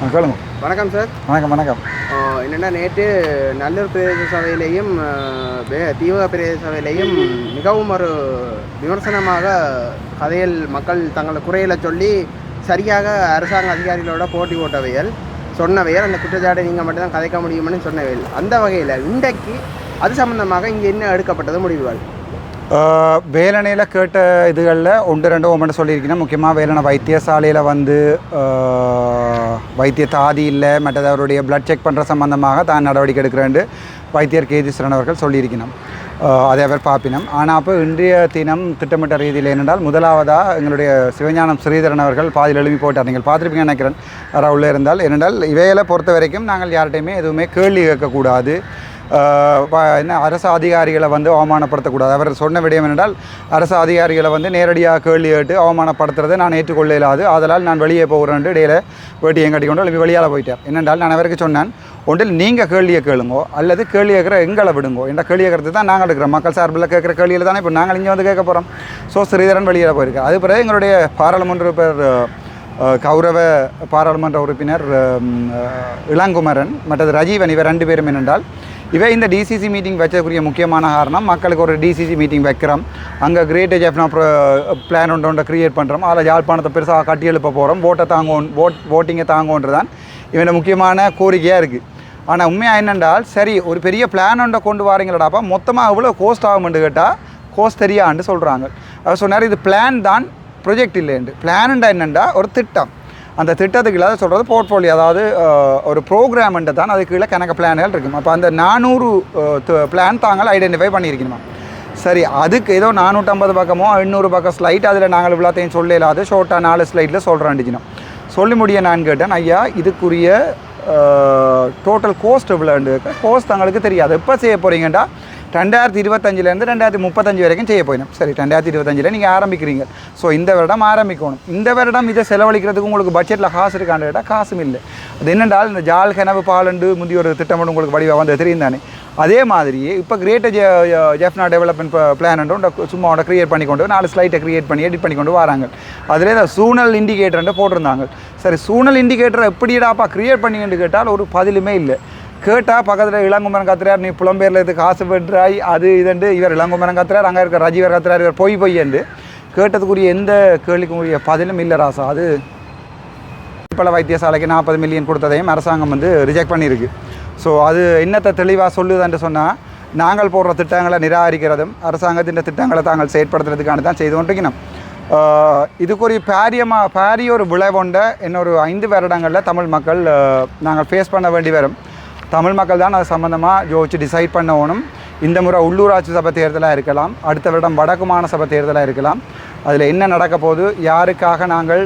சொல்லுங்க. வணக்கம் சார். வணக்கம் வணக்கம். என்னென்னா நேற்று நல்லூர் பிரதேச சபையிலேயும் தீவக பிரதேச சபையிலேயும் மிகவும் ஒரு விமர்சனமாக கதையில் மக்கள் தங்களை குறைகளை சொல்லி சரியாக அரசாங்க அதிகாரிகளோட போட்டி போட்டவைகள் சொன்னவைகள் அந்த குற்றச்சாட்டை நீங்கள் மட்டும்தான் கதைக்க முடியும்னு சொன்னவைகள். அந்த வகையில் இன்றைக்கு அது சம்பந்தமாக இங்கே என்ன எடுக்கப்பட்டது முடிவுகள்? வேலனையில் கேட்ட இதுகளில் ஒன்று ரெண்டு ஒன்று சொல்லியிருக்கேன். முக்கியமாக வேலனை வைத்தியசாலையில் வந்து வைத்திய தாதி இல்லை மற்றது அவருடைய பிளட் செக் பண்ணுற சம்பந்தமாக தான் நடவடிக்கை எடுக்கிறேன்னு வைத்தியர் கேதீஸ்வரன் அவர்கள் சொல்லியிருக்கணும். அதை அவர் பார்ப்பினோம். ஆனால் அப்போ இன்றைய தினம் திட்டமிட்ட ரீதியில் என்னென்றால் முதலாவதாக எங்களுடைய சிவஞானம் ஸ்ரீதரன் அவர்கள் பாதியில் எழுப்பி போட்டார். நீங்கள் பார்த்துருப்பீங்க நினைக்கிறேன் யாராவது உள்ளே இருந்தால். ஏனென்றால் இவைகளை பொறுத்த வரைக்கும் நாங்கள் யார்கிட்டையுமே எதுவுமே கேள்வி கேட்கக்கூடாது, என்ன அரசு அதிகாரிகளை வந்து அவமானப்படுத்தக்கூடாது. அவர் சொன்ன விடயம் என்றால் அரசு அதிகாரிகளை வந்து நேரடியாக கேள்வி கேட்டு அவமானப்படுத்துறதை நான் ஏற்றுக்கொள்ள இல்லாது, அதனால் நான் வெளியே போகிறேன்ட்டு இடையில வேட்டியை கட்டிக்கொண்டு வெளியால் போயிட்டார். என்னென்றால் நான் அவருக்கு சொன்னேன், ஒன்றில் நீங்கள் கேள்வியை கேளுங்கோ அல்லது கேள்வி கேட்குற எங்களை விடுங்கோ. என்ற கேள்வி கேட்கறது தான் நாங்கள் இருக்கிறோம். மக்கள் சார்பில் கேட்குற கேள்வியில் தானே இப்போ நாங்கள் இங்கே வந்து கேட்க போகிறோம். ஸோ ஸ்ரீதரன் வெளியில் போயிருக்கார். அது பிறகு எங்களுடைய பாராளுமன்ற கௌரவ பாராளுமன்ற உறுப்பினர் இளங்குமரன் மற்றது ரஜீவன் இவர் ரெண்டு பேரும் என்னென்றால் இந்த டிசிசி மீட்டிங் வச்சக்கூடிய முக்கியமான காரணம் மக்களுக்கு ஒரு டிசிசி மீட்டிங் வைக்கிறோம், அங்கே கிரேட் ஜெஃப்னா பிளான் ஒன்று க்ரியேட் பண்ணுறோம், அதில் யாழ்ப்பாணத்தை பெருசாக கட்டி எழுப்ப போகிறோம், ஓட்டிங்கை தாங்குன்றது தான் இவனோட முக்கியமான கோரிக்கையாக இருக்குது. ஆனால் உண்மையாக என்னென்றால் சரி ஒரு பெரிய பிளான் ஒன்றை கொண்டு வாரீங்களாடாப்பா மொத்தமாக எவ்வளோ கோஸ்ட் ஆகும்னு கேட்டால் கோஸ்ட் தெரியான்னு சொல்கிறாங்க. அவர் சொன்னார் இது பிளான் தான் ப்ரொஜெக்ட் இல்லைண்டு. பிளான்ண்டா என்னென்னா ஒரு திட்டம், அந்த திட்டத்துக்கு இல்லாத சொல்கிறது போர்ட்ஃபோலியோ, அதாவது ஒரு ப்ரோக்ராம்ன்ட்டு தான் அதுக்கு கீழே கணக்கு பிளான்கள் இருக்கும். அப்போ அந்த 400 பிளான் தாங்கள் ஐடென்டிஃபை பண்ணியிருக்கணுமா. சரி அதுக்கு ஏதோ 450 பக்கமோ 800 பக்கம் ஸ்லைட் அதில் நாங்கள் இவ்வளோத்தையும் சொல்லலாது ஷோர்ட்டாக 4 ஸ்லைட்டில் சொல்கிறேன்னுச்சினோம். சொல்லி முடிய நான் கேட்டேன், ஐயா இதுக்குரிய டோட்டல் கோஸ்ட் எவ்வளோண்டு கோஸ்ட் தங்களுக்கு தெரியாது. எப்போ செய்ய போகிறீங்கண்டா 2025 2035 வரைக்கும் செய்ய போயிடும். சரி 2025 நீங்கள் ஆரம்பிக்கிறீங்க. ஸோ இந்த வருடம் ஆரம்பிக்கணும். இந்த வருடம் இதை செலவழிக்கிறதுக்கு உங்களுக்கு பட்ஜெட்டில் காசு இருக்கான்னு கேட்டால் காசும் இல்லை. அது என்னென்றால் இந்த ஜால் கனவு பாலண்டு முந்தைய ஒரு திட்டம் உங்களுக்கு வடிவாக வந்து தெரியும் தானே. அதே மாதிரியே இப்போ கிரேட்டர் ஜெஃப்னா டெவலப்மெண்ட் பிளான் சும்மா க்ரியேட் பண்ணிக்கொண்டு 4 ஸ்லைட்டை க்ரியேட் பண்ணி எடிட் பண்ணி கொண்டு வராங்க. அதிலே இந்த சூனல் இண்டிகேட்டர்ன்ட்டு போட்டிருந்தாங்க. சரி சூனல் இண்டிகேட்டரை எப்படிடாப்பா க்ரியேட் பண்ணிக்கிட்டு கேட்டால் ஒரு பதிலுமே இல்லை. கேட்டால் பக்கத்தில் இளங்குமரன் கத்துறார், நீ புலம்பெயரில் இது காசு பெற்றாய் அது இதுண்டு, இவர் இளங்குமரன் கத்துறார், அங்கே இருக்க ரஜீவர் கத்துறார், இவர் பொய்யண்டு கேட்டதுக்குரிய எந்த கேள்விக்குரிய பதிலும் இல்லை ராசா. அது பல வைத்தியசாலைக்கு 40 மில்லியன் கொடுத்ததையும் அரசாங்கம் வந்து ரிஜெக்ட் பண்ணியிருக்கு. ஸோ அது என்னத்தை தெளிவாக சொல்லுதுன்னு சொன்னால் நாங்கள் போடுற திட்டங்களை நிராகரிக்கிறதும் அரசாங்கத்தின் திட்டங்களை தாங்கள் செயற்படுத்துறதுக்கான தான் செய்து கொண்டிருக்கணும். இதுக்குரிய பாரிய ஒரு விளைவுண்ட இன்னொரு 5 வருடங்களில் தமிழ் மக்கள் நாங்கள் ஃபேஸ் பண்ண வேண்டி வரும். தமிழ் மக்கள் தான் அது சம்மந்தமாக யோசிச்சு டிசைட் பண்ணணும். இந்த முறை உள்ளூராட்சி சபை தேர்தலாக இருக்கலாம், அடுத்த வருடம் வடக்கு மாகாண சபை தேர்தலாக இருக்கலாம். அதில் என்ன நடக்க போது, யாருக்காக நாங்கள்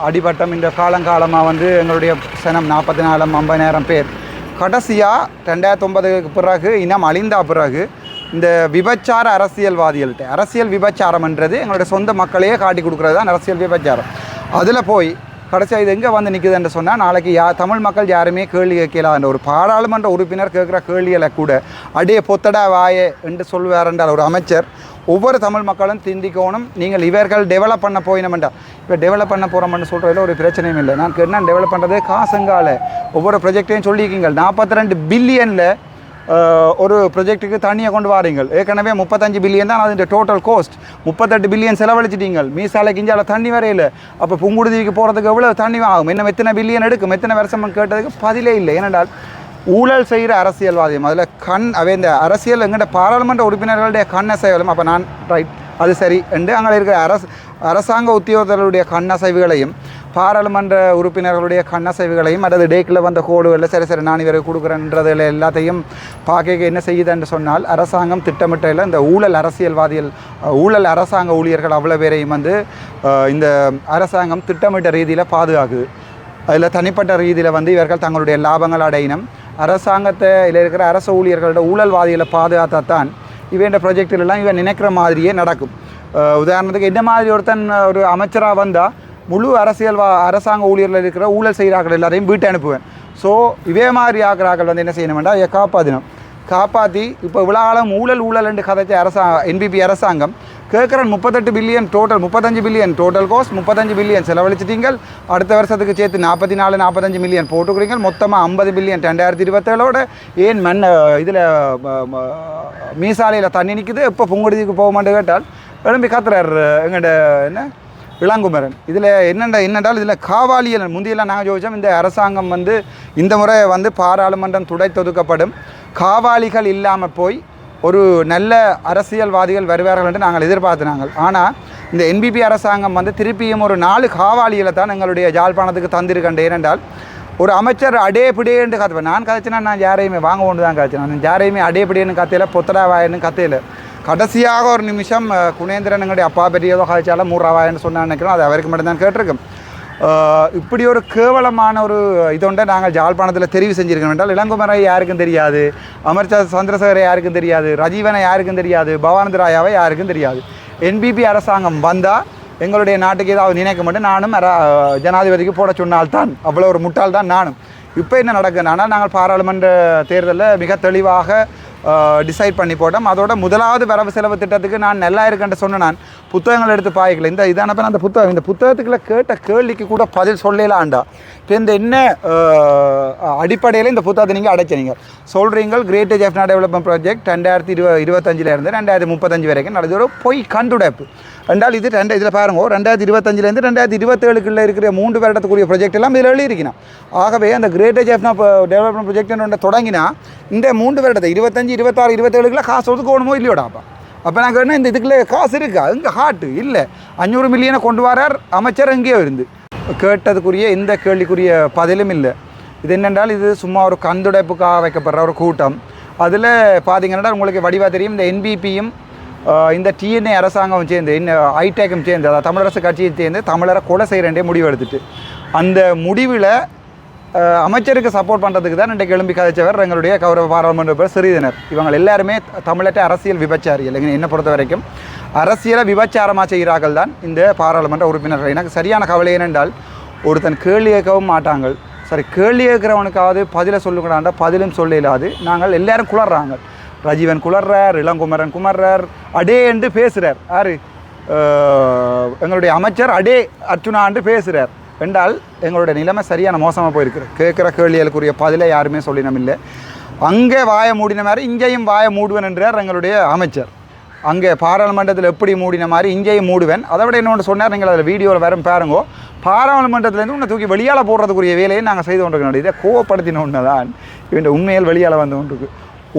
அடிபட்டம் இந்த காலங்காலமாக வந்து எங்களுடைய சனம் 40,000 50,000 பேர் கடைசியாக 2009 பிறகு இனம் அழிந்தா பிறகு இந்த விபச்சார அரசியல்வாதிகள்கிட்ட அரசியல் விபச்சாரம்ன்றது எங்களுடைய சொந்த மக்களையே காட்டி கொடுக்குறது தான் அரசியல் விபச்சாரம். அதில் போய் கடைசியாக இது எங்கே வந்து நிற்குதுன்னு சொன்னால் நாளைக்கு தமிழ் மக்கள் யாருமே கேள்வி கேட்கலான்ற ஒரு பாராளுமன்ற உறுப்பினர் கேட்குற கேள்விகளை கூட அடியே பொத்தடா வாயே என்று சொல்வார் என்றால் ஒரு அமைச்சர் ஒவ்வொரு தமிழ் மக்களும் சிந்திக்கணும். நீங்கள் இவர்கள் டெவலப் பண்ண போயினமெண்டா இப்போ டெவலப் பண்ண போகிறோம்னு சொல்கிறதுல ஒரு பிரச்சனையும் இல்லை. நான் கேட்டேன் டெவலப் பண்ணுறது காசுங்கால ஒவ்வொரு ப்ரொஜெக்டையும் சொல்லியிருக்கீங்க. 42 பில்லியனில் ஒரு ப்ரொஜெக்ட்டுக்கு தண்ணியை கொண்டு வாரீங்கள். ஏற்கனவே 35 பில்லியன் தான் அது டோட்டல் கோஸ்ட். 38 பில்லியன் செலவழிச்சிட்டீங்க. மீசாலைக்கு இஞ்சால தண்ணி வரையில். அப்போ புங்குடுதீவுக்கு போகிறதுக்கு எவ்வளோ தண்ணி ஆகும், இன்னும் எத்தனை பில்லியன் எடுக்கும், எத்தனை வருஷம் கேட்டதுக்கு பதிலே இல்லை. ஏனென்றால் ஊழல் செய்கிற அரசியல்வாதியம் அதில் இந்த அரசியல் எங்கிட்ட பாராளுமன்ற உறுப்பினர்களுடைய கண்ணசைவலும். அப்போ நான் ரைட் அது சரி என்று அங்கே இருக்கிற அரசாங்க உத்தியோகத்தர்களுடைய கண்ணசைவுகளையும் பாராளுமன்ற உறுப்பினர்களுடைய கண்ணசைவுகளையும் அல்லது டேக்கில் வந்த கோடுகளில் சரி நான் இவரை கொடுக்குறேன்றதில் எல்லாத்தையும் பார்க்க என்ன செய்யுதுன்னு சொன்னால் அரசாங்கம் திட்டமிட்டில் இந்த ஊழல் அரசாங்க ஊழியர்கள் அவ்வளோ பேரையும் வந்து இந்த அரசாங்கம் திட்டமிட்ட ரீதியில் பாதுகாக்குது. அதில் தனிப்பட்ட ரீதியில் வந்து இவர்கள் தங்களுடைய லாபங்கள் அடையினம். அரசாங்கத்தில் இருக்கிற அரசு ஊழியர்களோட ஊழல்வாதிகளை பாதுகாத்தான் இவன் ப்ரொஜெக்டிலெல்லாம் இவன் நினைக்கிற மாதிரியே நடக்கும். உதாரணத்துக்கு என்ன மாதிரி ஒரு அமைச்சராக வந்தால் முழு அரசாங்க ஊழியர்கள் இருக்கிற ஊழல் செய்கிறார்கள் எல்லாரையும் வீட்டை அனுப்புவேன். ஸோ இதே மாதிரி ஆகிறார்கள் வந்து என்ன செய்யணும்னா காப்பாற்றணும். காப்பாற்றி இப்போ இவ்வளோ ஊழல் என்று கதைச்ச NPP அரசாங்கம் கேட்குறேன் 38 billion total, 35 billion total cost, 35 billion செலவழிச்சிட்டீங்க. அடுத்த வருஷத்துக்கு சேர்த்து 44-45 மில்லியன் போட்டுக்கிறீங்க. மொத்தமாக 50 பில்லியன் 2027 ஏன் இதில் மீசாலையில் தண்ணி நிற்குது, எப்போ புங்குடுதிக்கு போக மாட்டேன்னு கேட்டால் எழும்பி கத்துறார் எங்கள்ட என்ன இளங்குமரன். இதில் என்னென்றால் இதில் காவாலியல் முந்தியெல்லாம் நாங்கள் யோசித்தோம், இந்த அரசாங்கம் இந்த முறை பாராளுமன்றம் துடைத்தொதுக்கப்படும், காவாலிகள் இல்லாமல் போய் ஒரு நல்ல அரசியல்வாதிகள் வருவார்கள் என்று நாங்கள் எதிர்பார்த்தினாங்க. ஆனால் இந்த என்பிபி அரசாங்கம் திருப்பியும் ஒரு 4 காவாலிகளை தான் எங்களுடைய யாழ்ப்பாணத்துக்கு தந்திருக்கேன். ஏனென்றால் ஒரு அமைச்சர் அடேபிடேன்னு கத்துவேன். நான் கதைச்சினா நான் யாரையுமே வாங்க கொண்டு தான் கதைச்சேன். நான் யாரையுமே அடேபிடேன்னு கத்தையில் பொத்தடாவாயன்னு கத்தையில் கடைசியாக ஒரு நிமிஷம் குணேந்திரன் எங்களுடைய அப்பா பெரியதோ கதைச்சாலும் 3 ரூபாய்ன்னு சொன்னான்னு நினைக்கிறோம். அது அவருக்கு மட்டும்தான் கேட்டிருக்கோம். இப்படி ஒரு கேவலமான ஒரு இதொண்டை நாங்கள் யாழ்ப்பாணத்தில் தெரிவு செஞ்சுருக்கோம் என்றால் இளங்குமரை யாருக்கும் தெரியாது, அமர்ச்சர் சந்திரசேகரை யாருக்கும் தெரியாது, ரஜீவனை யாருக்கும் தெரியாது, பவானந்த ராயாவை யாருக்கும் தெரியாது. என்பிபி அரசாங்கம் வந்தால் எங்களுடைய நாட்டுக்கு ஏதாவது நினைக்க மாட்டேன். நானும் ஜனாதிபதிக்கு போட சொன்னால்தான், அவ்வளோ ஒரு முட்டாள் தான் நானும். இப்போ என்ன நடக்குது, ஆனால் நாங்கள் பாராளுமன்ற தேர்தலில் மிக தெளிவாக டிசைட் பண்ணி போட்டோம். அதோட முதலாவது வரவு செலவு திட்டத்துக்கு நான் நல்லா இருக்கேன்ட்டு சொன்னேன். நான் புத்தகங்கள் எடுத்து பாய்க்கல. இதானப்போ அந்த புத்தகத்துக்குள்ள கேட்ட கேள்விக்கு கூட பதில் சொல்லலாண்டா. இப்போ இந்த என்ன அடிப்படையில் இந்த புத்தகத்தை நீங்கள் அடைச்சினீங்க சொல்கிறீங்க. கிரேட் ஜெஃப்னா டெவலப்மெண்ட் ப்ராஜெக்ட் 2025 2035 வரைக்கும் நடந்து ஒரு பொய் கண்டுடைப்பு என்றால் இதில் பாருங்க 2025 2027 இருக்கிற 3 வருடத்துக்குரிய ப்ராஜெக்ட் எல்லாம் இதில் எழுதியிருக்கணும். ஆகவே அந்த கிரேட் ஜெஃப்னா டெவலப்மெண்ட் ப்ராஜெக்ட் தொடங்கினா இந்த 3 வருடத்தை 25 26 27 காசு ஒதுக்கணுமோ இல்லையோடாப்பா. அப்போ நான் கேட்டேன், இந்த இதுக்குள்ளே காசு இருக்கா? இங்கே ஹாட்டு இல்லை. 500 மில்லியனை கொண்டு வரார் அமைச்சர். எங்கேயோ இருந்து கேட்டதுக்குரிய இந்த கேள்விக்குரிய பதிலும் இல்லை. இது என்னென்றால் இது சும்மா ஒரு கண்டுடைப்புக்காக வைக்கப்படுற ஒரு கூட்டம். அதில் பார்த்தீங்கன்னா உங்களுக்கு வடிவாக தெரியும், இந்த என்பிபியும் இந்த டிஎன்ஏ அரசாங்கம் சேர்ந்து ஐடேக்கும் சேர்ந்து, அதாவது தமிழரசு கட்சியும் சேர்ந்து தமிழரை கொலை செய்கிறேன்டே முடிவு எடுத்துட்டு, அந்த முடிவில் அமைச்சருக்கு சப்போர்ட் பண்ணுறதுக்கு தான் இன்றைக்கு எழும்பி கதைச்சவர் எங்களுடைய கௌரவ பாராளுமன்ற உறுப்பினர் சிறிதனர். இவங்க எல்லாருமே தமிழற்ற அரசியல் விபச்சாரிகள். என்னை பொறுத்த வரைக்கும் அரசியலை விபச்சாரமாக செய்கிறார்கள் தான் இந்த பாராளுமன்ற உறுப்பினர்கள். எனக்கு சரியான கவலை என்னென்றால் ஒருத்தன் கேள்வி கேட்கவும் மாட்டாங்க. சரி, கேள்வி கேட்குறவனுக்காவது பதிலை சொல்லுங்கடாண்டா பதிலும் சொல்ல இல்லாது நாங்கள் எல்லாரும் குளர்றாங்க. ரஜீவன் குளர்றார், இளங்குமரன் குமர்றார், அடே என்று பேசுகிறார். யார் எங்களுடைய அமைச்சர் அடே அர்ச்சுனாண்டு பேசுகிறார் என்றால் எங்களுடைய நிலைமை சரியான மோசமாக போயிருக்குது. கேட்குற கேள்விகளுக்குரிய பதிலை யாருமே சொல்லினோம் இல்லை. அங்கே வாயை மூடின மாதிரி இங்கேயும் வாயை மூடுவேன் என்றார் எங்களுடைய அமைச்சர். அங்கே பாராளுமன்றத்தில் எப்படி மூடின மாதிரி இங்கேயும் மூடுவேன். அதை விட இன்னொன்று சொன்னார், நீங்கள் அதில் வீடியோவில் வரும் பாருங்கோ, பாராளுமன்றத்துலேருந்து உன்னை தூக்கி வெளியால் போடுறதுக்குரிய வேலையை நாங்கள் செய்து கொண்டிருக்கோம். இதை கோவப்படுத்தின ஒன்று தான் இவன் உண்மையில் வெளியால் வந்து கொண்டிருக்கு.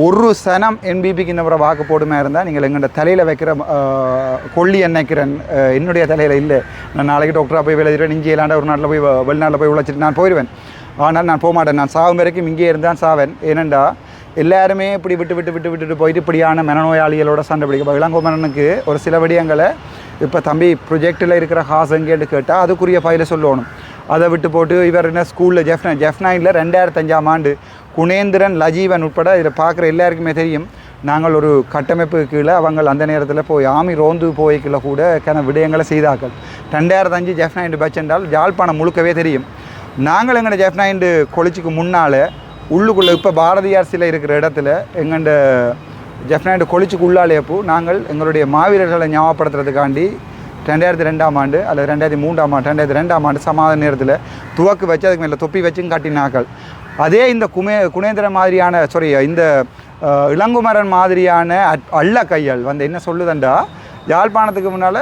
ஒரு சனம் என்பிபிக்கு இந்த முறை வாக்கு போடுமா இருந்தால் நீங்கள் எங்கள்கிட்ட தலையில் வைக்கிற கொல்லி எண்ணெய்க்கிறேன் என்னுடைய தலையில் இல்லை. நான் நாளைக்கு டாக்டராக போய் விளையிடுவேன், இங்கே இல்லாண்ட ஒரு நாட்டில் போய் வெளிநாட்டில் போய் உழைச்சிட்டு நான் போயிடுவேன். ஆனால் நான் போக மாட்டேன். நான் சாகும் வரைக்கும் இங்கே இருந்தான் சாவேன். ஏனெண்டா எல்லாருமே இப்படி விட்டுட்டு போயிட்டு இப்படியான மனநோயாளிகளோட சண்டை பிடிக்க இளங்கோமரனுக்கு ஒரு சில விடயங்களை இப்போ தம்பி ப்ரொஜெக்டில் இருக்கிற காசு எங்கேன்னு கேட்டால் அதுக்குரிய ஃபைலை சொல்லணும். அதை விட்டு போட்டு இவர் என்ன ஸ்கூலில் ஜெஃப்னைனில் 2005ஆம் ஆண்டு குணேந்திரன் லஜீவன் உட்பட இதில் பார்க்குற எல்லாருக்குமே தெரியும், நாங்கள் ஒரு கட்டமைப்பு கீழே அவங்க அந்த நேரத்தில் போய் ஆமி ரோந்து போய்க்குள்ள கூட விடயங்களை செய்தார்கள். 2005 ஜெஃப்னைண்டு பட்ஜ் என்றால் யாழ்ப்பாணம் முழுக்கவே தெரியும். நாங்கள் எங்களோட ஜெஃப்னைண்டு கொலிச்சிக்கு முன்னால் உள்ளுக்குள்ளே இப்போ பாரதியார் சிலை இருக்கிற இடத்துல எங்கள்ட ஜெஃப்னைண்டு கொலிச்சிக்கு உள்ளாலேப்போ நாங்கள் எங்களுடைய மாவீரர்களை ஞாபகப்படுத்துறதுக்காண்டி 2002ஆம் ஆண்டு அல்லது 2003ஆம் ஆண்டு 2002ஆம் ஆண்டு சமாதான நேரத்தில் துவக்கு வச்சு அதுக்கு மேலே தொப்பி வச்சும் காட்டினார்கள். அதே இந்த குணேந்திரன் மாதிரியான இந்த இளங்குமரன் மாதிரியான அள்ள கையால் என்ன சொல்லுதண்டா, யாழ்ப்பாணத்துக்கு முன்னால்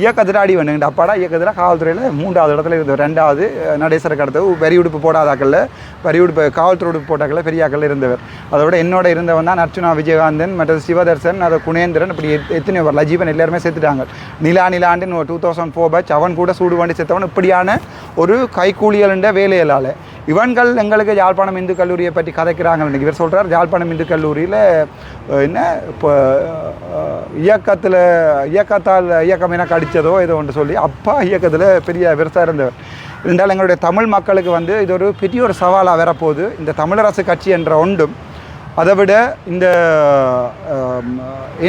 இயக்கத்திராடி வேணுங்க அப்பாடா இயக்கத்தில் காவல்துறையில் 3வது இடத்துல இருந்தது. 2வது நடேசருக்கு அடுத்தது பெரிய உடுப்பு போடாதாக்களில் பெரிய உடுப்பு காவல்துறை உடுப்பு போட்டாக்களில் பெரியாக்கள் இருந்தவர். அதோட என்னோட இருந்தவன் தான் அர்ச்சுனா விஜயகாந்தன், மற்றது சிவதர்சன், அது குணேந்திரன், இப்படி எத்தனையோ லஜீவன் எல்லாருமே செத்துட்டாங்க. நிலாண்டின் 2004 பேட்ச் அவன் கூட சூடு வண்டி செத்தவன். இப்படியான ஒரு கைக்கூலியல்ன்ற வேலையிலால் இவன்கள் எங்களுக்கு யாழ்ப்பாணம் இந்து கல்லூரியை பற்றி கதைக்கிறாங்க. இவர் சொல்கிறார் யாழ்ப்பாணம் இந்து கல்லூரியில் என்ன இப்போ இயக்கம் எனக்கு அடித்ததோ ஏதோ ஒன்று சொல்லி அப்பா இயக்கத்தில் பெரிய விரசாக இருந்தவர். இருந்தாலும் எங்களுடைய தமிழ் மக்களுக்கு இது ஒரு பெரிய ஒரு சவாலாக வரப்போகுது. இந்த தமிழரசு கட்சி என்ற ஒன்றும் அதை விட இந்த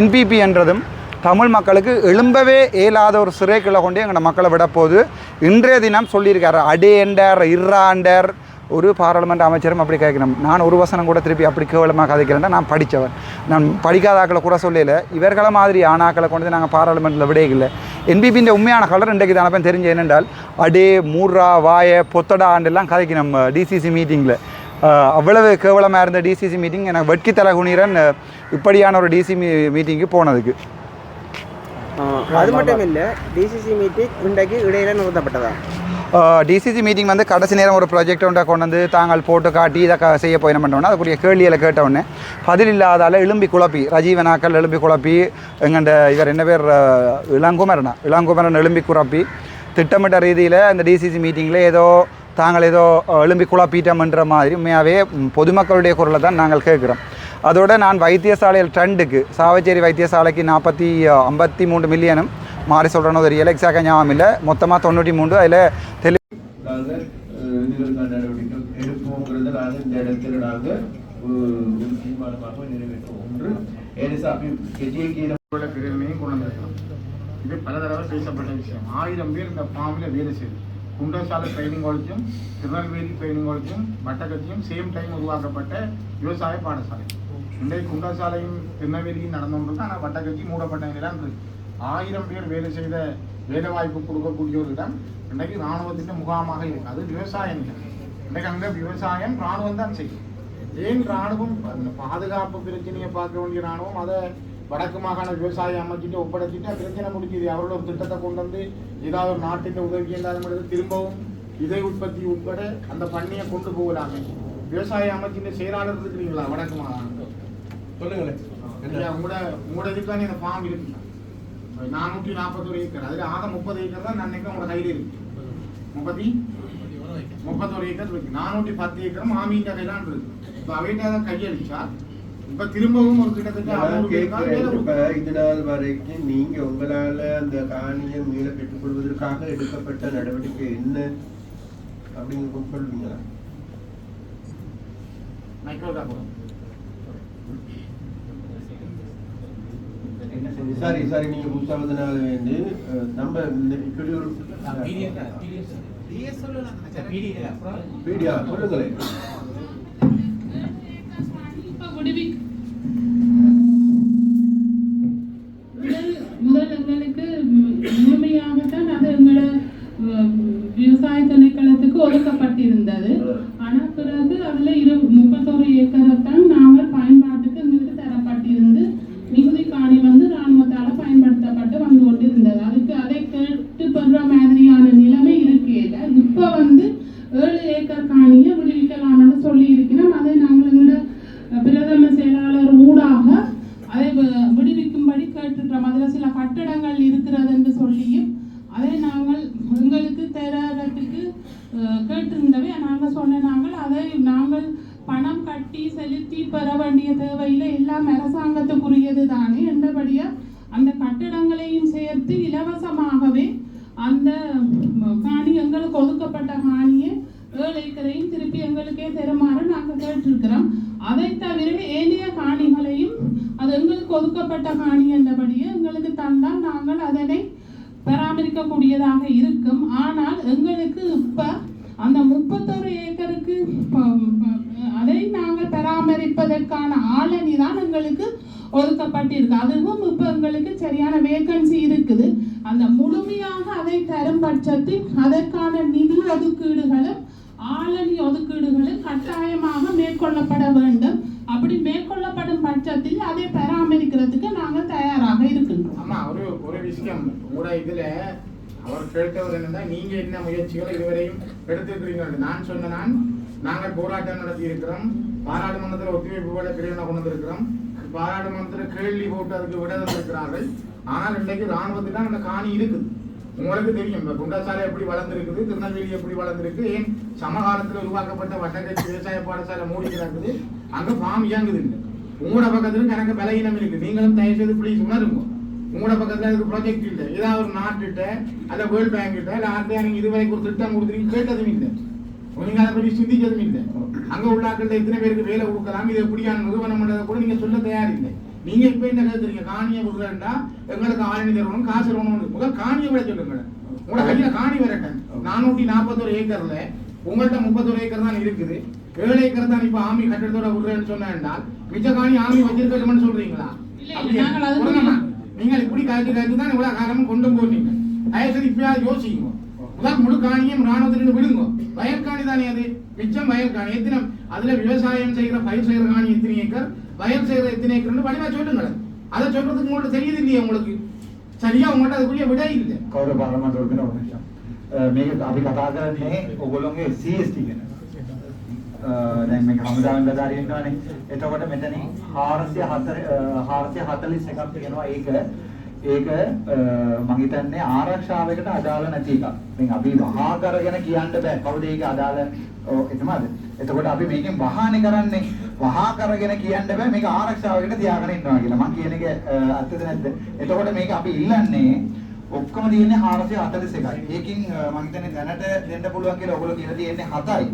என்பிபி என்றதும் தமிழ் மக்களுக்கு எழும்பவே இயலாத ஒரு சிறைக்குள்ளே கொண்டு எங்களோட மக்களை விட போது இன்றைய தினம் சொல்லியிருக்காரு. அடே என்றார், இர்ராண்டர், ஒரு பாராளுமன்ற அமைச்சரும் அப்படி கேட்கணும். நான் ஒரு வசனம் கூட திருப்பி அப்படி கேவலமாக கதைக்கிறேன்னா நான் படித்தவன். நான் படிக்காத ஆக்களை கூட சொல்லல. இவர்களை மாதிரி ஆனாக்களை கொண்டு நாங்கள் பாராளுமன்றத்தில் விடையில்லை. என்பிபியின் உண்மையான கலர் இன்றைக்கு தானே தெரிஞ்சு என்னென்றால் அடே மூர்ரா வாய பொத்தடா ஆண்டெல்லாம் கதைக்கணும் டிசிசி மீட்டிங்கில். அவ்வளவு கேவலமாக இருந்த டிசிசி மீட்டிங் எனக்கு வெட்கி தலை குனிரன் இப்படியான ஒரு டிசி மீட்டிங்கு போனதுக்கு. அது மட்டும் இல்லை, டிசிசி மீட்டிங் இன்றைக்கு இடையில நிறுத்தப்பட்டதா? டிசிசி மீட்டிங் வந்து கடைசி நேரம் ஒரு ப்ராஜெக்ட் ஒன்றை கொண்டு வந்து தாங்கள் போட்டு காட்டி இதை செய்ய போய் என்ன பண்ணோன்னா அதுக்குரிய கேள்வியில் கேட்டவுடனே பதில் இல்லாதால் எழும்பி குழப்பி ரஜீவனாக்கள் எழும்பி குழப்பி எங்கண்ட இவர் என்ன பேர் இளங்குமரன் எழும்பி குழப்பி திட்டமிட்ட ரீதியில் இந்த டிசிசி மீட்டிங்கில் ஏதோ தாங்கள் ஏதோ எழும்பி குழப்பிட்டோம்ன்ற மாதிரி உண்மையாகவே பொதுமக்களுடைய குரலை தான் நாங்கள் கேட்குறோம். அதோடு நான் வைத்தியசாலையில் ட்ரெண்டுக்கு சாவச்சேரி வைத்தியசாலைக்கு 53 மில்லியனும் மாறி சொல்கிறனோ தெரியல, எக்ஸாக்டாக ஞாபகம் இல்லை, மொத்தமாக 93 அதில் நாங்கள் இதுகளுக்கான நடவடிக்கை எடுப்போங்கிறத நாங்கள் இந்த இடத்துல நாங்கள் ஒரு தீர்மானமாக நிறைவேற்றுவோம். ஒன்று ஏனிசாப்பி கெஜியக்கீரை பிரேரணையும் கொண்டு வந்திருக்கிறோம். இது பல தடவை பேசப்பட்ட விஷயம். 1000 பேர் இந்த ஃபார்மில் வேலை செய்து குண்டசாலை ட்ரைனிங் காலேஜும் திருநெல்வேலி ட்ரைனிங் காலேஜும் வட்டக்கட்சியும் சேம் டைம் உருவாக்கப்பட்ட விவசாய பாடசாலை. இன்றைக்கு குண்டசாலையும் திருநெல்வேலியும் நடந்துள்ளது. ஆனால் வட்டக்கட்சி மூடப்பட்ட நிலைதான் இருக்கு. 1000 பேர் வேலை செய்த வேலை வாய்ப்பு கொடுக்கக்கூடிய ஒரு இடம் இன்றைக்கு இராணுவத்தின் முகாமாக இருக்குது. அது விவசாயம் இல்லை. இன்றைக்கு அங்கே விவசாயம் இராணுவம் தான் செய்யும். ஏன் இராணுவம் பாதுகாப்பு பிரச்சனையை பார்க்க வேண்டிய இராணுவம் அதை வடக்கு மாகாண விவசாய அமைச்சிட்டு ஒப்படைச்சிட்டு பிரச்சனை முடிக்குது. அவரோட ஒரு திட்டத்தை கொண்டு வந்து ஏதாவது ஒரு நாட்டின் உதவி இல்லாத திரும்பவும் விதை உற்பத்தி உட்பட அந்த பண்ணையை கொண்டு போகலாமே. விவசாய அமைச்சின் செயலாளர் இருக்கிறீங்களா வடக்கு மாகாணம்? சொல்லுங்களேன். உங்களோட இதுக்கான இந்த ஃபார்ம் இருக்கு 441 ஏக்கர். அதில் ஆக 30 ஏக்கர் தான் நான் நினைக்கிறேன் உங்களோட கையில் இருக்கு. 31 ஏக்கர் இருக்கு. 410 ஏக்கரும் மாமியின் கையிலான் இருக்கு. இப்போ அவையிட்ட கையளிச்சா இப்ப திரும்பவும் ஒரு கிட்டத்தட்ட இது நாள் வரைக்கும் நீங்க உங்களால அந்த காணியை மீள பெற்றுக்கொள்வதற்காக எடுக்கப்பட்ட நடவடிக்கை என்ன அப்படிங்க சொல்லுவீங்களா? சரி நீங்க புதுசாவதுனால வந்து நம்ம இந்த இப்படி ஒரு பீடியா சொல்லுங்களேன். முதல் எங்களுக்கு முழுமையாகத்தான் அது எங்களோட விவசாய திணைக்களத்துக்கு ஒதுக்கப்பட்டிருந்தது. ஆனால் பிறகு அதுல 31 ஏக்கரைத்தான் நாங்கள் பயன்பாட்டுக்கு எங்களுக்கு தரப்பட்டிருந்து மிகுதி காணி வந்து இராணுவத்தால பயன்படுத்தப்பட்டு வந்து கொண்டிருந்தது. அதுக்கு அதை கேட்டு பெற மாதிரியான நிலைமை இருக்கையில இப்ப வந்து 7 ஏக்கர் காணியை விடுவிக்கலாம்னு சொல்லி இருக்கிறோம். அதை நாங்கள் எங்களோட பிரதம செயலாளர் ஊடாக அதை விடுவிக்கும்படி கேட்டுட்டோம். அதில் சில கட்டடங்கள் இருக்கிறது என்று சொல்லியும் அதை நாங்கள் எங்களுக்கு தரத்துக்கு கேட்டிருந்தவை நாங்கள் சொன்ன அதை நாங்கள் பணம் கட்டி செலுத்தி பெற வேண்டிய தேவையில் எல்லாம் அரசாங்கத்துக்குரியது தானே என்றபடியா அந்த கட்டடங்களையும் சேர்த்து இலவசமாகவே அந்த காணி எங்களுக்கு ஒதுக்கப்பட்ட காணியை 7 ஏக்கரையும் திருப்பி எங்களுக்கே தருமாறு நாங்கள் கேட்டிருக்கிறோம். அதை தவிர ஏனைய காணிகளையும் அது எங்களுக்கு ஒதுக்கப்பட்ட காணி என்றபடியே எங்களுக்கு தந்தால் நாங்கள் அதனை பராமரிக்கக்கூடியதாக இருக்கும். ஆனால் எங்களுக்கு இப்ப அந்த 31 ஏக்கருக்கு அதை நாங்கள் பராமரிப்பதற்கான ஆளணி தான் எங்களுக்கு ஒதுக்கப்பட்டிருக்கு. அதுவும் இப்ப எங்களுக்கு சரியான வேகன்சி இருக்குது. அந்த முழுமையாக அதை தரும் பட்சத்தில் அதற்கான நிதி ஒதுக்கீடுகளும் ஆளணி ஒதுக்கீடுகளும் கட்டாயமாக மேற்கொள்ளப்பட வேண்டும். அப்படி மேற்கொள்ளப்படும் பட்சத்தில் அதை பராமரிக்கிறதுக்கு நாங்கள் தயாராக இருக்கின்றோம். ஆமா, ஒரு விஷயம் கூட இதுல அவர் கேட்டவர் என்னன்னா, நீங்க என்ன முயற்சிகளை இதுவரையும் எடுத்துக்கிறீங்க? நான் சொன்ன நாங்கள் போராட்டம் நடத்தி இருக்கிறோம். பாராளுமன்றத்தில் ஒத்துழைப்பு போல பிரேரணை கொண்டு வந்திருக்கிறோம். பாராளுமன்றத்தில் கேள்வி போட்டு அதுக்கு விட இருக்கிறார்கள். ஆனால் இன்றைக்கு ராணுவத்துக்கு தான் அந்த காணி இருக்குது. உங்களுக்கு தெரியும் குண்டசாலை எப்படி வளர்ந்துருக்குது, திருநெல்வேலி எப்படி வளர்ந்துருக்கு. ஏன் சமகாலத்தில் உருவாக்கப்பட்ட வட்டக்கட்சி விவசாய பாடசாலை மூடி கிடக்குது. அங்க ஃபார்ம் இயங்குது இல்லை. உங்களோட பக்கத்துல எனக்கு பலகீனம் இருக்கு. நீங்களும் தயவு செய்து ப்ளீஸ் உணருங்க. உங்களோட பக்கத்துல இதுக்கு ப்ராஜெக்ட் இல்லை. ஏதாவது ஒரு நாட்டுகிட்ட அல்ல வேர்ல்ட் பேங்க் கிட்ட இல்லை ஆர்டியா நீங்க இதுவரைக்கும் ஒரு திட்டம் கொடுத்துருக்கீங்க, கேட்டதும் இல்லை. நீங்க அதை பற்றி சிந்திச்சதும் இல்லை. அங்க உள்ளாக்கள்கிட்ட எத்தனை பேருக்கு வேலை கொடுக்கலாம், இது எப்படியான நிறுவனம் கூட நீங்க சொல்ல தயாரில்லை. நீங்க இப்ப என்ன கேட்குறீங்க? காணியை கொடுக்குறா எங்களுக்கு ஆரணி தரணும், காசு தரணும். முதல் காணியை விட சொல்லுங்க. உங்களோட கையில காணி வரட்டும். 441 ஏக்கர்ல உங்கள்ட்ட 31 ஏக்கர் தான் இருக்குது, 7 ஏக்கர் தான் இப்ப ஆமி கட்டடத்தோட விடுறேன்னு சொன்னால் மிச்ச காணி ஆமி வச்சிருக்கட்டும்னு சொல்றீங்களா? நீங்கள் இப்படி காய்ச்சி தான் இவ்வளவு காலமும் கொண்டு போறீங்க. தயவுசெய்து இப்பயாவது யோசிங்க. முதல் முழு காணியும் ராணுவத்திலிருந்து விடுங்க. வயற்காணி தானே அது, மிச்சம் வயற்காணி எத்தனை, அதுல விவசாயம் செய்கிற பயிர் செய்கிற காணி எத்தனை ஏக்கர், வயல் செய்கிற எத்தனை ஏக்கர்னு வடிவா சொல்லுங்களேன். அதை சொல்றதுக்கு உங்கள்ட்ட தெரியுது இல்லையா? உங்களுக்கு சரியா உங்கள்ட்ட அதுக்குரிய விட இல்லை. කවුරු පාර්ලිමේන්තු වල කෙනෙක් වුණා. මේක අපි කතා කරන්නේ ඔයගොල්ලෝගේ CST ගැන. දැන් මේක හමුදාවෙන් බදාරිය ඉන්නවනේ. එතකොට මෙතනින් 441ක් තියෙනවා. ඒක මම හිතන්නේ ආරක්ෂාවකට අදාළ නැති එකක්. දැන් අපි වහා කරගෙන කියන්න බෑ කවුද ඒක අදාළ එතනද? එතකොට අපි මේකෙන් වහානේ කරන්නේ. වහා කරගෙන කියන්න බෑ මේක ආරක්ෂාවකට තියාගෙන ඉන්නවා කියලා. මම කියන එක ඇත්තද නැද්ද? එතකොට මේක අපි ඉල්ලන්නේ ඔක්කොම තියෙන්නේ 441යි. ඒකින් මම හිතන්නේ දැනට දෙන්න පුළුවන් කියලා ඔයගොල්ලෝ කියලා තියෙන්නේ 7යි.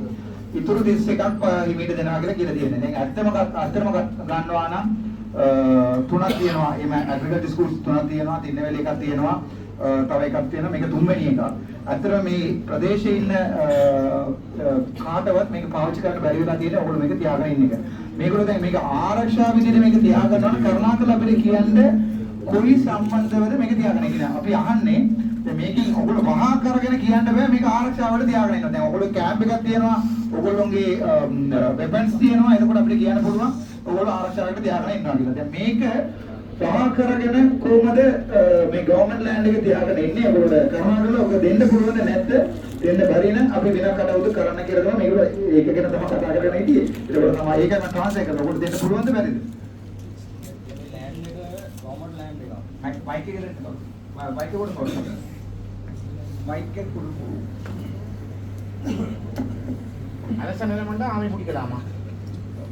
ඉතුරු 31ක් හිමීට දෙනවා කියලා කියලා තියෙන්නේ. දැන් ඇත්තම ගන්නවා නම් තුනක් තියෙනවා. එimhe ඇග්‍රිකල්චර් ස්කූල්ස් තුනක් තියෙනවා. තින්නවැලි එකක් තියෙනවා. තව එකක් තියෙනවා. මේක තුන්වෙනි එක. ඇත්තටම මේ ප්‍රදේශයේ ඉන්න කාටවත් මේක පාවිච්චි කරන්න බැරි වෙලා තියෙන්නේ ඔයගොල්ලෝ මේක තියාගෙන ඉන්න එක. මේගොල්ලෝ දැන් මේක ආරක්ෂා විදිහට මේක තියාගන්නවා නම් කරුණාකරලා අපිට කියන්නේ කොයි සම්බන්ධවද මේක තියාගෙන ඉන්නේ. අපි අහන්නේ දැන් මේකෙන් ඔයගොල්ලෝ මහා කරගෙන කියන්න බෑ මේක ආරක්ෂාවට තියාගෙන ඉන්නවා. දැන් ඔයගොල්ලෝ කැම්ප් එකක් තියෙනවා. ඔයගොල්ලෝගේ වෙපන්ස් තියෙනවා. එතකොට අපිට කියන්න පුළුවන් ඔයගොල්ලෝ ආරක්ෂාවට තියාගෙන ඉන්නවා කියලා. දැන් මේක පහ කරගෙන කොහොමද මේ ගවර්න්මන්ට් ලෑන්ඩ් එක තියාගෙන ඉන්නේ? ඔයගොල්ලෝ කරුණාකරලා ඔක දෙන්න පුළුවන්ද නැත්ද? දෙන්න බැරි නම් අපි වෙන කටයුතු කරන්න කියලා තමයි මේගොල්ලෝ ඒක ගැන තමයි කතා කරගෙන හිටියේ. ඒකවල තමයි ඒක මම ට්‍රාන්ස්ලේට් කරනවා. ඔයගොල්ලෝ දෙන්න පුළුවන්ද බැරිද? ලෑන්ඩ් එක ගවර්න්මන්ට් ලෑන්ඩ් එක. මයික් එක දෙන්න. මයික් එක උඩ පොඩ්ඩක්. මයික් එක උඩ. அரச நிலமண்டா ஆமை பிடிக்கலாமா?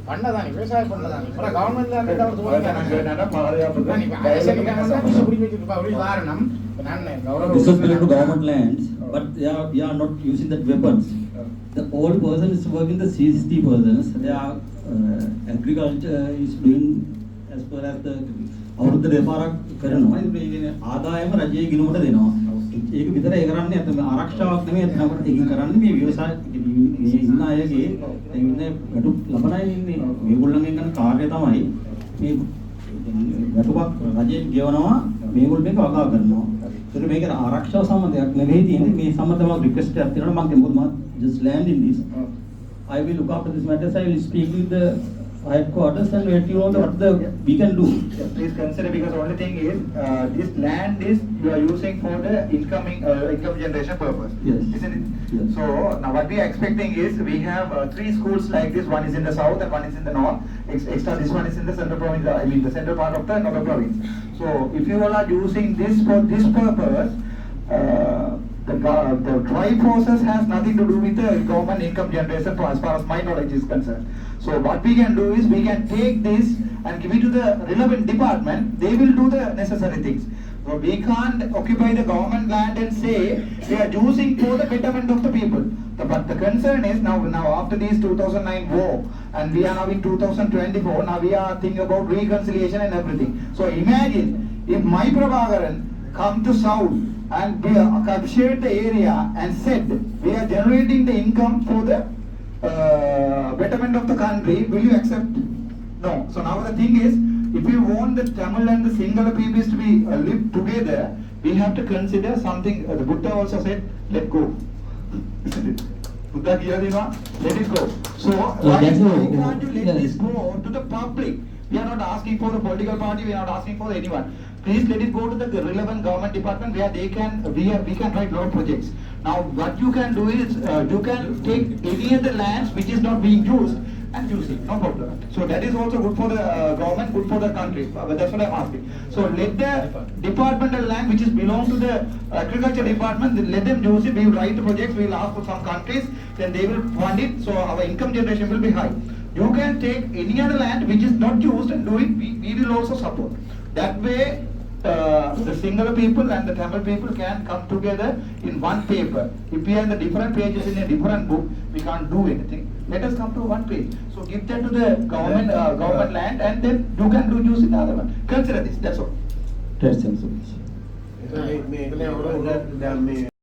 பண்ணதானே விவசாயம் பண்ணதானே. அப்புறம் கவர்மெண்ட்ல அந்த தோணுங்க காரணம் நான் this is related to government lands, but they are not using that weapons. The old person is working, the CST persons, they are agriculture is doing as per as the අවුරුද්ද දෙපාරක් කරනවා. ඒ ආදායම රජයේ ගිණුමට දෙනවා. ඒක විතර ඒ කරන්නේ නැත්නම් ආරක්ෂාවක් නෙමෙයි. එතනකට ඒකින් කරන්නේ මේ ව්‍යවසාය මේ ඉන්න අයගේ දැන් ඉන්නේ වැටු ලබන අය ඉන්නේ. මේගොල්ලන්ගෙන් කරන කාර්යය තමයි මේ වැටුපක් රජයෙන් ගෙවනවා. මේගොල්ලෝ මේක වගා කරනවා. ඒක මේක ආරක්ෂාව සම්බන්ධයක් නෙවෙයි තියෙන්නේ. මේ සම්බන්ධව රික්වෙස්ට් එකක් තියෙනවා. මම මොකද just land in this. I will look after this matter. I will speak with the headquarters and let you know what we can do. Yeah, please consider, because only thing is this land is you are using for the income generation purpose. Yes. Isn't it? Yes. So now what we are expecting is we have 3 schools like this. One is in the south and one is in the north. Extra this one is in the central province. I mean the central part of the northern province. So if you all are using this for this purpose, the dry process has nothing to do with the government income generation as far as my knowledge is concerned. So what we can do is we can take this and give it to the relevant department. They will do the necessary things. So we can't occupy the government land and say we are using for the betterment of the people. But the concern is now after this 2009 war and we are now in 2024, now we are thinking about reconciliation and everything. So imagine if my Prabhakaran come to south and we captured the area and said we are generating the income for the betterment of the country, will you accept? No. So now the thing is, if we want the Tamil and the Sinhala peoples to be live together, we have to consider something. The Buddha also said, let go. Buddha Giyadima, let it go. So why can't you let this go to the public? We are not asking for the political party, we are not asking for anyone. Please let it go to the relevant government department where they can, we can write lot of projects. Now what you can do is, you can take any of the lands which is not being used and use it, no problem. So that is also good for the government, good for the country. That's what I'm asking. So let the departmental land which is belong to the agriculture department, let them use it. We will write the projects, we will ask for some countries, then they will fund it, so our income generation will be high. You can take any other land which is not used and do it, we will also support. That way the Sinhala people and the Tamil people can come together in one paper. If we have the different pages in a different book, we can't do anything. Let us come to one page. So give that to the government land and then you can do use in the other one. Consider this, that's all. That's also. මේ